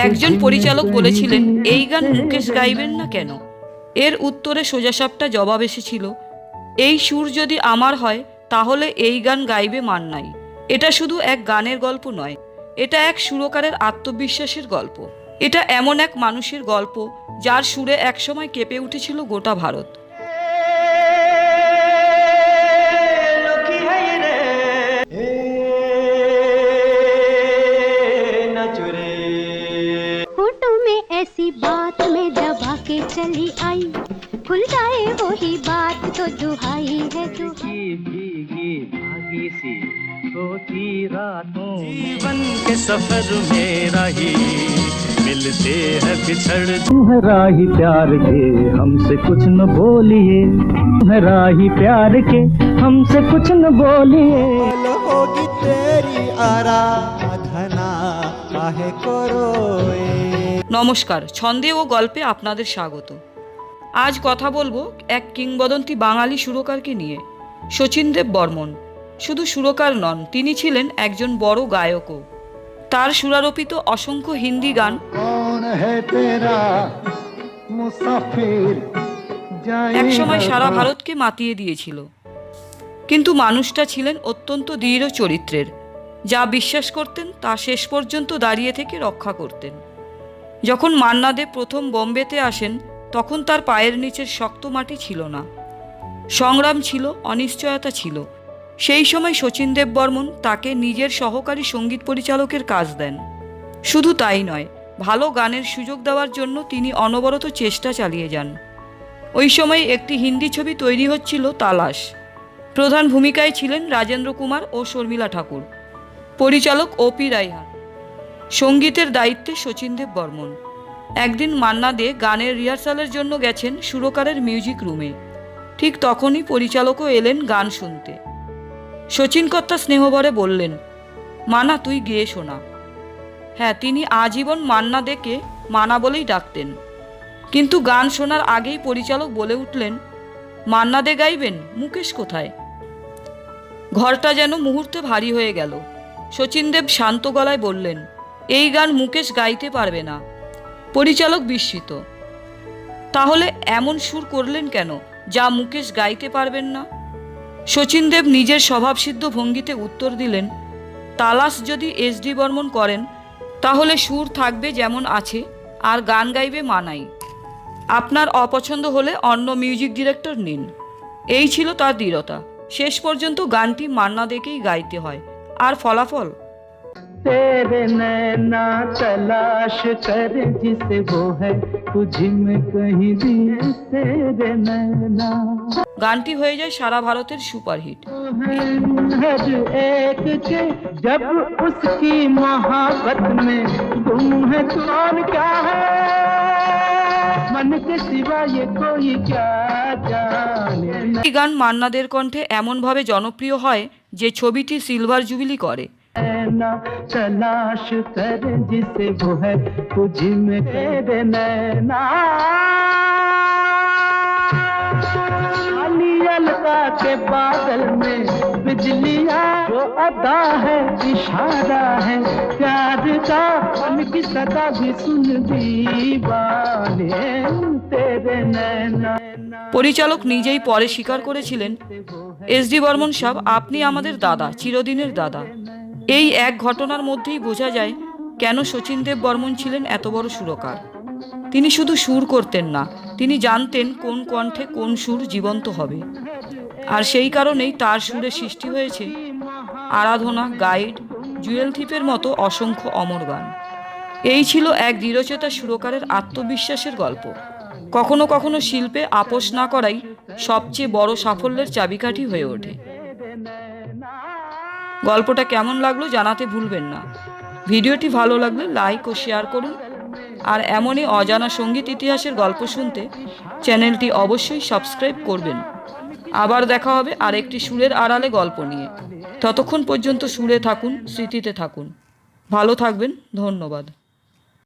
একজন পরিচালক বলেছিলেন, এই গান মুকেশ গাইবেন না কেন? এর উত্তরে সোজাসাপটা জবাব এসেছিল, এই সুর যদি আমার হয় তাহলে এই গান গাইবে মান্নাই। এটা শুধু এক গানের গল্প নয়, এটা এক সুরকারের আত্মবিশ্বাসের গল্প। এটা এমন এক মানুষের গল্প যার সুরে একসময় কেঁপে উঠেছিল গোটা ভারত। ऐसी बात में दबा के चली आई, खुल जाए वही बात तो दुहाई है दुहाई। भीगी भागी सी होती रातों, जीवन के सफर में राही मिलते हैं बिछड़। राही प्यार के हमसे कुछ न बोलिए, राही प्यार के हमसे कुछ न बोलिए। होगी तेरी आराधना काहे करोए। নমস্কার, ছন্দে ও গল্পে আপনাদের স্বাগত। আজ কথা বলবো এক কিংবদন্তি বাঙালি সুরকারকে নিয়ে, শচীনদেব বর্মন। শুধু সুরকার নন, তিনি ছিলেন একজন বড় গায়কও। তার সুরারোপিত অসংখ্য হিন্দি গান একসময় সারা ভারতকে মাতিয়ে দিয়েছিল। কিন্তু মানুষটা ছিলেন অত্যন্ত দৃঢ় চরিত্রের। যা বিশ্বাস করতেন তা শেষ পর্যন্ত দাঁড়িয়ে থেকে রক্ষা করতেন। যখন মান্না দে প্রথম বোম্বেতে আসেন, তখন তার পায়ের নিচের শক্ত মাটি ছিল না। সংগ্রাম ছিল, অনিশ্চয়তা ছিল। সেই সময় শচীনদেব বর্মন তাকে নিজের সহকারী সঙ্গীত পরিচালকের কাজ দেন। শুধু তাই নয়, ভালো গানের সুযোগ দেওয়ার জন্য তিনি অনবরত চেষ্টা চালিয়ে যান। ওই সময় একটি হিন্দি ছবি তৈরি হচ্ছিল, তালাশ। প্রধান ভূমিকায় ছিলেন রাজেন্দ্র কুমার ও শর্মিলা ঠাকুর, পরিচালক ও.পি. রায়হান, সঙ্গীতের দায়িত্বে শচীনদেব বর্মন। একদিন মান্না দে গানের রিহার্সালের জন্য গেছেন সুরকারের মিউজিক রুমে। ঠিক তখনই পরিচালকও এলেন গান শুনতে। শচীন কর্তা স্নেহভরে বললেন, মানা তুই গেয়ে শোনা। হ্যাঁ, তিনি আজীবন মান্না দেকে মানা বলেই ডাকতেন। কিন্তু গান শোনার আগেই পরিচালক বলে উঠলেন, মান্না দে গাইবেন, মুকেশ কোথায়? ঘরটা যেন মুহূর্তে ভারী হয়ে গেল। শচীনদেব শান্ত গলায় বললেন, এই গান মুকেশ গাইতে পারবে না। পরিচালক বিস্মিত। তাহলে এমন সুর করলেন কেন যা মুকেশ গাইতে পারবেন না? শচীনদেব নিজের স্বভাবসিদ্ধ ভঙ্গিতে উত্তর দিলেন, তালাশ যদি এস.ডি. বর্মন করেন তাহলে সুর থাকবে যেমন আছে, আর গান গাইবে মানাই। আপনার অপছন্দ হলে অন্য মিউজিক ডিরেক্টর নিন। এই ছিল তার দৃঢ়তা। শেষ পর্যন্ত গানটি মান্না দেকেই গাইতে হয়। আর ফলাফল? तेरे नैना तलाश कर जिसे वो है तुझी में कहीं भी तेरे नैना। গানটি হয়ে যায় সারা ভারতের সুপারহিট। हर एक के जब उसकी मोहब्बत में गुम है कौन क्या है, मन के सिवा ये कोई क्या जाने। এই গান मान्ना देर কণ্ঠে এমনভাবে জনপ্রিয় হয় যে ছবিটি সিলভার জুবিলি করে। तलाश कर जिसे वो है तुझी में तेरे नैना। अलका के बादल में बिजलियां जो अदा है, इशारा है प्यार का, उनकी सदा भी सुन दीवाने तेरे नैना। পরিচালক নিজেই পরে স্বীকার করেছিলেন, এস.ডি. বর্মন সাহেব, আপনি আমাদের দাদা, চিরদিনের দাদা। এই এক ঘটনার মধ্যেই বোঝা যায় কেন শচীনদেব বর্মন ছিলেন এত বড় সুরকার। তিনি শুধু সুর করতেন না, তিনি জানতেন কোন কণ্ঠে কোন সুর জীবন্ত হবে। আর সেই কারণেই তার সুরে সৃষ্টি হয়েছে আরাধনা, গাইড, জুয়েল থিপের মতো অসংখ্য অমর গান। এই ছিল এক দৃঢ়চেতা সুরকারের আত্মবিশ্বাসের গল্প। কখনো কখনো শিল্পে আপোষ না করাই সবচেয়ে বড় সাফল্যের চাবিকাঠি হয়ে ওঠে। গল্পটা কেমন লাগলো জানাতে ভুলবেন না। ভিডিওটি ভালো লাগলে লাইক ও শেয়ার করুন। আর এমনই অজানা সঙ্গীত ইতিহাসের গল্প শুনতে চ্যানেলটি অবশ্যই সাবস্ক্রাইব করবেন। আবার দেখা হবে আরেকটি সুরের আড়ালে গল্প নিয়ে। ততক্ষণ পর্যন্ত সুরে থাকুন, স্মৃতিতে থাকুন। ভালো থাকবেন। ধন্যবাদ।